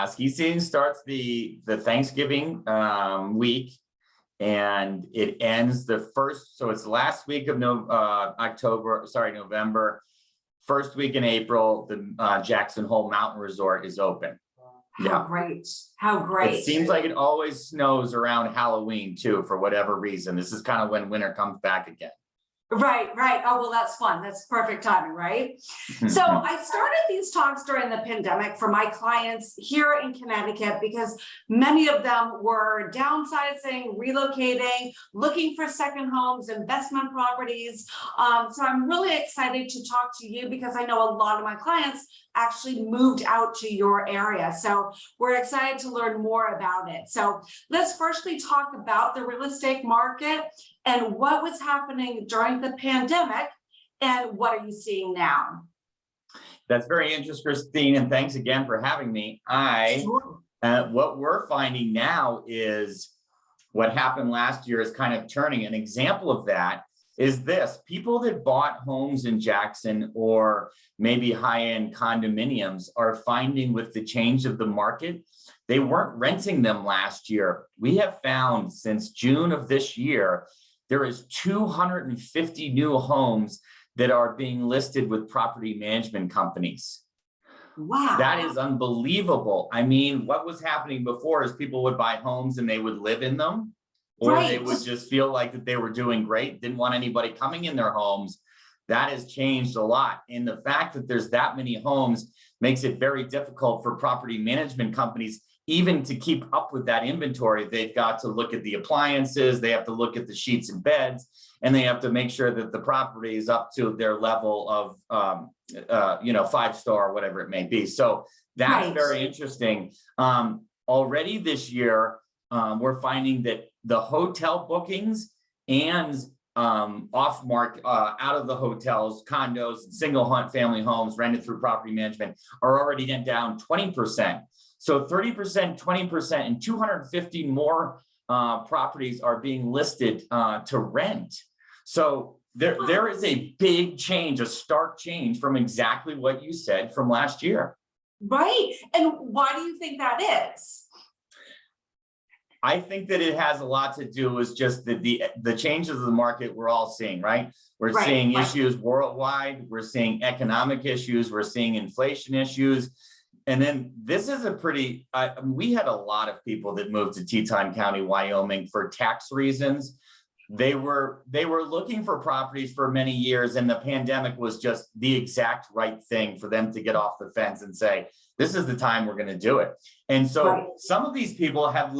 Ski season starts the Thanksgiving week, and it ends the first. So it's the last week of November. First week in April, the Jackson Hole Mountain Resort is open. How great. How great. It seems like it always snows around Halloween too, for whatever reason. This is kind of when winter comes back again. Right. Oh, well, that's fun. That's perfect timing, right? So I started these talks during the pandemic for my clients here in Connecticut because many of them were downsizing, relocating, looking for second homes, investment properties. So I'm really excited to talk to you because I know a lot of my clients actually moved out to your area. So we're excited to learn more about it. So let's firstly talk about the real estate market and what was happening during the pandemic and what are you seeing now? That's very interesting, Christine, and thanks again for having me. What we're finding now is what happened last year is kind of turning. An example of that is this: people that bought homes in Jackson or maybe high-end condominiums are finding with the change of the market, they weren't renting them last year. We have found since June of this year, there is 250 new homes that are being listed with property management companies. Wow. That is unbelievable. I mean, what was happening before is people would buy homes and they would live in them, or they would just feel like that they were doing great, didn't want anybody coming in their homes. That has changed a lot. And the fact that there's that many homes makes it very difficult for property management companies even to keep up with that inventory. They've got to look at the appliances, they have to look at the sheets and beds, and they have to make sure that the property is up to their level of, 5-star, whatever it may be. So that's very interesting. Already this year, we're finding that the hotel bookings and off market, out of the hotels, condos, single family homes rented through property management are already down 20%. So 30%, 20%, and 250 more properties are being listed to rent. So there is a big change, a stark change from exactly what you said from last year. Right. And why do you think that is? I think that it has a lot to do with just the changes of the market we're all seeing, right? We're seeing issues worldwide. We're seeing economic issues. We're seeing inflation issues. And then this is a pretty, we had a lot of people that moved to Teton County, Wyoming for tax reasons. They were looking for properties for many years, and the pandemic was just the exact right thing for them to get off the fence and say, this is the time we're going to do it. And so some of these people have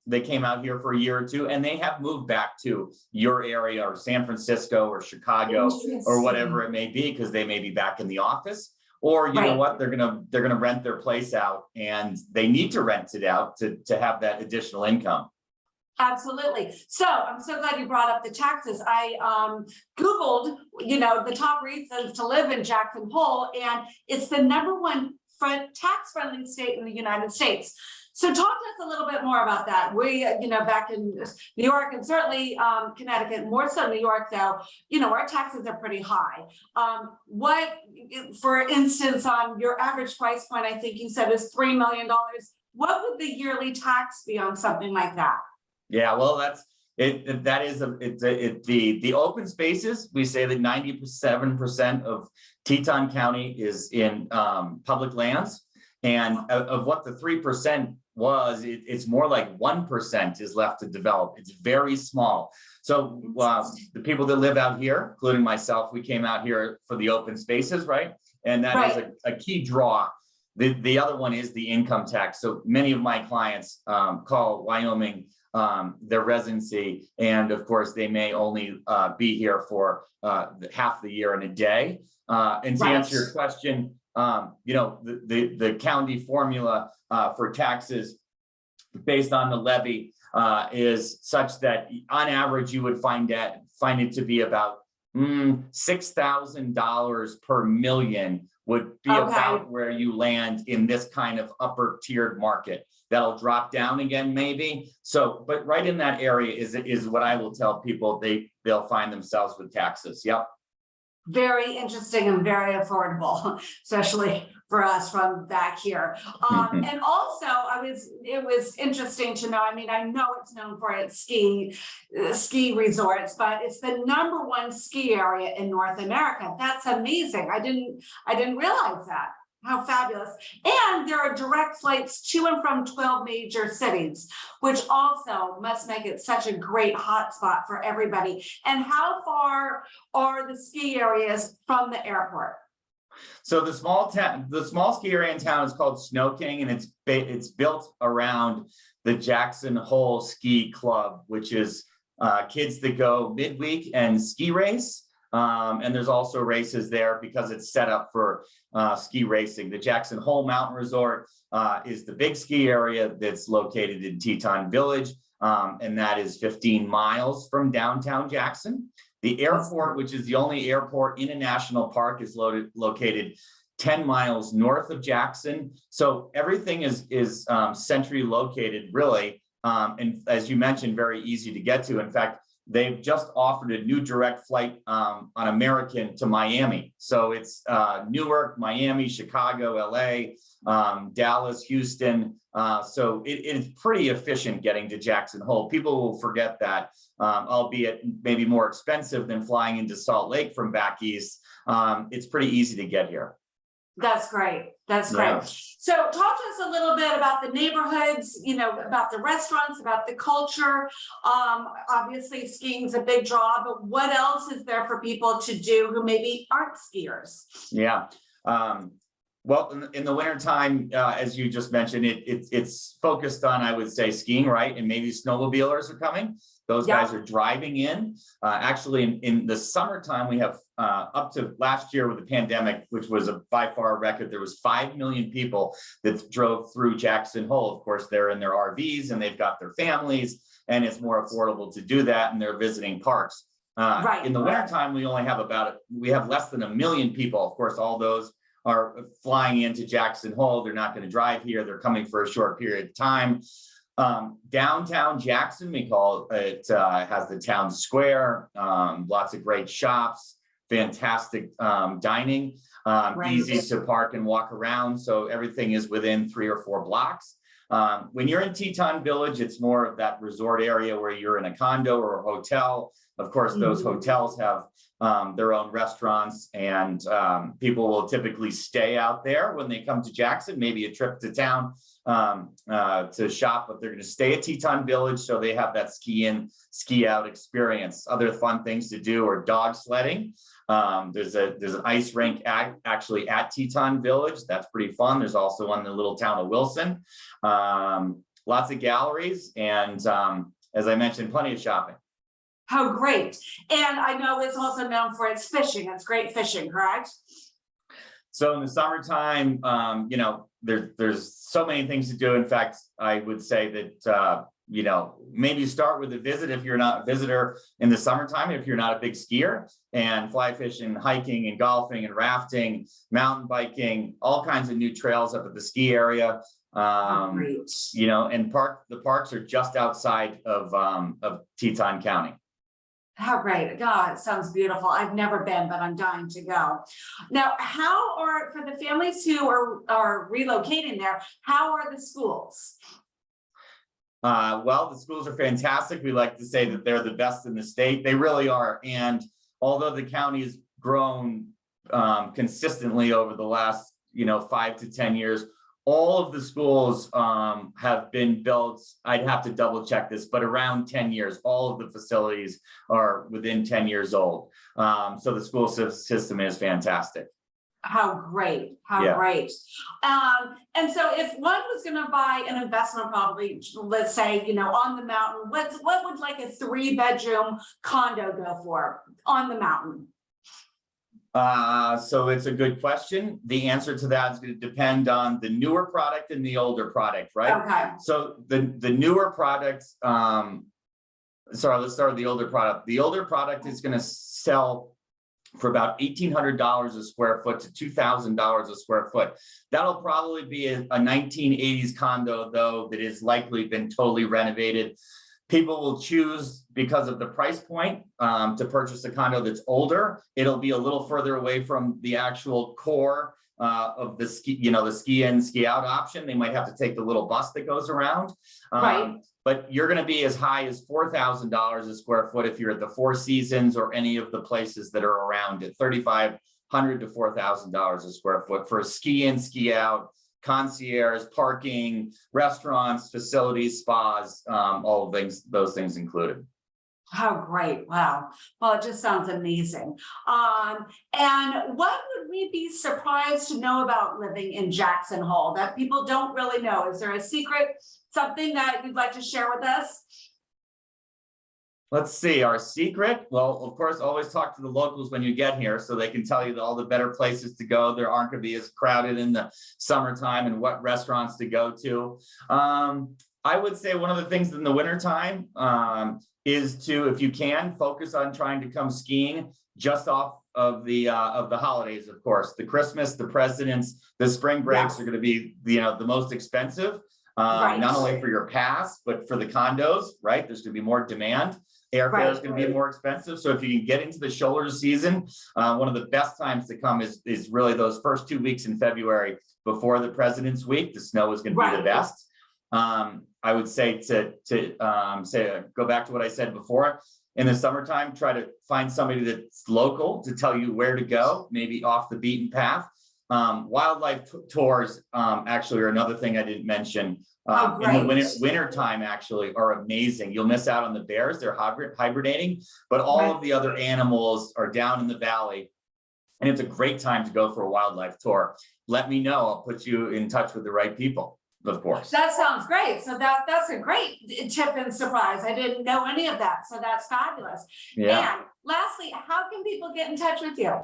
they came out here for a year or two and they have moved back to your area or San Francisco or Chicago or whatever it may be, because they may be back in the office. Or you know what, they're gonna rent their place out, and they need to rent it out to have that additional income. Absolutely. So I'm so glad you brought up the taxes. I Googled, the top reasons to live in Jackson Hole, and it's the #1 tax-friendly state in the United States. So talk to us a little bit more about that. We, back in New York and certainly Connecticut, more so New York, though, our taxes are pretty high. What, for instance, on your average price point, I think you said is $3 million. What would the yearly tax be on something like that? Yeah, well, that's it. That is the open spaces. We say that 97% of Teton County is in public lands, and of what the 3% was, it's more like 1% is left to develop. It's very small. So the people that live out here, including myself, we came out here for the open spaces, right? And that is a key draw. The other one is the income tax. So many of my clients call Wyoming their residency, and of course they may only be here for half the year and a day. And to answer your question, the county formula for taxes based on the levy is such that on average you would find it to be about $6,000 per million would be about where you land in this kind of upper tiered market. That'll drop down again, maybe. So, but right in that area is what I will tell people they'll find themselves with taxes. Yep. Very interesting and very affordable, especially for us from back here. And also it was interesting to know, I mean, I know it's known for its ski resorts, but it's the #1 ski area in North America. That's amazing. I didn't realize that. How fabulous. And there are direct flights to and from 12 major cities, which also must make it such a great hotspot for everybody. And how far are the ski areas from the airport? So the small ski area in town is called Snow King, and it's built around the Jackson Hole Ski Club, which is kids that go midweek and ski race. And there's also races there because it's set up for ski racing. The Jackson Hole Mountain Resort is the big ski area that's located in Teton Village, and that is 15 miles from downtown Jackson. The airport, which is the only airport in a national park, is located 10 miles north of Jackson. So everything is centrally located, really. And as you mentioned, very easy to get to. In fact, they've just offered a new direct flight on American to Miami. So it's Newark, Miami, Chicago, LA, Dallas, Houston. So it is pretty efficient getting to Jackson Hole. People will forget that, albeit maybe more expensive than flying into Salt Lake from back east. It's pretty easy to get here. That's great. That's great. Yeah. So talk to us a little bit about the neighborhoods, you know, about the restaurants, about the culture. Obviously skiing is a big draw, but what else is there for people to do who maybe aren't skiers? Yeah. Well, in the wintertime, as you just mentioned, it's focused on, I would say, skiing, right? And maybe snowmobilers are coming. Those guys are driving in. Actually, in the summertime, we have up to last year with the pandemic, which was by far a record, there was 5 million people that drove through Jackson Hole. Of course, they're in their RVs and they've got their families, and it's more affordable to do that, and they're visiting parks. In the wintertime, we have less than 1 million people. Of course, all those are flying into Jackson Hole. They're not going to drive here. They're coming for a short period of time. Downtown Jackson, we call it, has the town square, lots of great shops, fantastic dining, easy to park and walk around. So everything is within 3 or 4 blocks. When you're in Teton Village, it's more of that resort area where you're in a condo or a hotel. Of course, those hotels have their own restaurants, and people will typically stay out there when they come to Jackson, maybe a trip to town to shop, but they're going to stay at Teton Village, so they have that ski in, ski out experience. Other fun things to do are dog sledding. There's an ice rink actually at Teton Village. That's pretty fun. There's also one in the little town of Wilson. Lots of galleries, and as I mentioned, plenty of shopping. How great. And I know it's also known for its fishing. It's great fishing, correct? So in the summertime, you know, there's so many things to do. In fact, I would say that, you know, maybe start with a visit if you're not a visitor in the summertime, if you're not a big skier, and fly fishing, hiking and golfing and rafting, mountain biking, all kinds of new trails up at the ski area. You know, and the parks are just outside of Teton County. How great. God, it sounds beautiful. I've never been, but I'm dying to go. Now, how are, for the families who are relocating there, how are the schools? Well, the schools are fantastic. We like to say that they're the best in the state. They really are. And although the county has grown consistently over the last, you know, 5 to 10 years, all of the schools have been built, I'd have to double check this, but around 10 years, all of the facilities are within 10 years old. So the school system is fantastic. How great, how great. And so if one was going to buy an investment property, let's say, you know, on the mountain, what would like a 3-bedroom condo go for on the mountain? So it's a good question. The answer to that is going to depend on the newer product and the older product, right? Okay. So the newer product, sorry, let's start with the older product. The older product is going to sell for about $1,800 a square foot to $2,000 a square foot. That'll probably be a 1980s condo, though, that has likely been totally renovated. People will choose, because of the price point, to purchase a condo that's older. It'll be a little further away from the actual core of the ski, the ski in, ski out option. They might have to take the little bus that goes around. Right. But you're going to be as high as $4,000 a square foot if you're at the Four Seasons or any of the places that are around it. $3,500 to $4,000 a square foot for a ski in, ski out, concierge, parking, restaurants, facilities, spas, all of those things included. Oh, great. Wow. Well, it just sounds amazing. And what would we be surprised to know about living in Jackson Hole that people don't really know? Is there a secret, something that you'd like to share with us? Let's see, our secret. Well, of course, always talk to the locals when you get here so they can tell you all the better places to go. There aren't going to be as crowded in the summertime and what restaurants to go to. I would say one of the things in the wintertime is to, if you can, focus on trying to come skiing just off of the holidays, of course. The Christmas, the Presidents, the spring breaks are going to be the most expensive, not only for your pass, but for the condos, right? There's going to be more demand. Airfare is going to be more expensive. So if you can get into the shoulder season, one of the best times to come is really those first 2 weeks in February before the President's Week. The snow is going to be the best. I would say go back to what I said before. In the summertime, try to find somebody that's local to tell you where to go, maybe off the beaten path. Wildlife tours actually are another thing I didn't mention. In the winter time actually are amazing. You'll miss out on the bears, they're hibernating, but all of the other animals are down in the valley. And it's a great time to go for a wildlife tour. Let me know, I'll put you in touch with the right people. Of course. That sounds great. So that's a great tip and surprise. I didn't know any of that. So that's fabulous. Yeah. And lastly, how can people get in touch with you?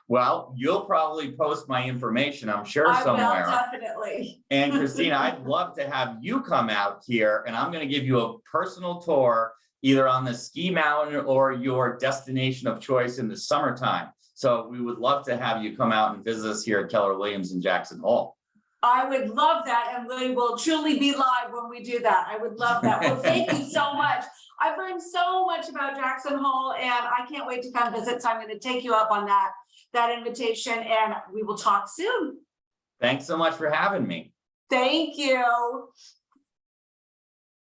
Well, you'll probably post my information, I'm sure, somewhere. I will, definitely. And Christina, I'd love to have you come out here and I'm going to give you a personal tour either on the ski mountain or your destination of choice in the summertime. So we would love to have you come out and visit us here at Keller Williams in Jackson Hole. I would love that, and we will truly be live when we do that. I would love that. Well, thank you so much. I've learned so much about Jackson Hole, and I can't wait to come visit. So I'm going to take you up on that invitation, and we will talk soon. Thanks so much for having me. Thank you.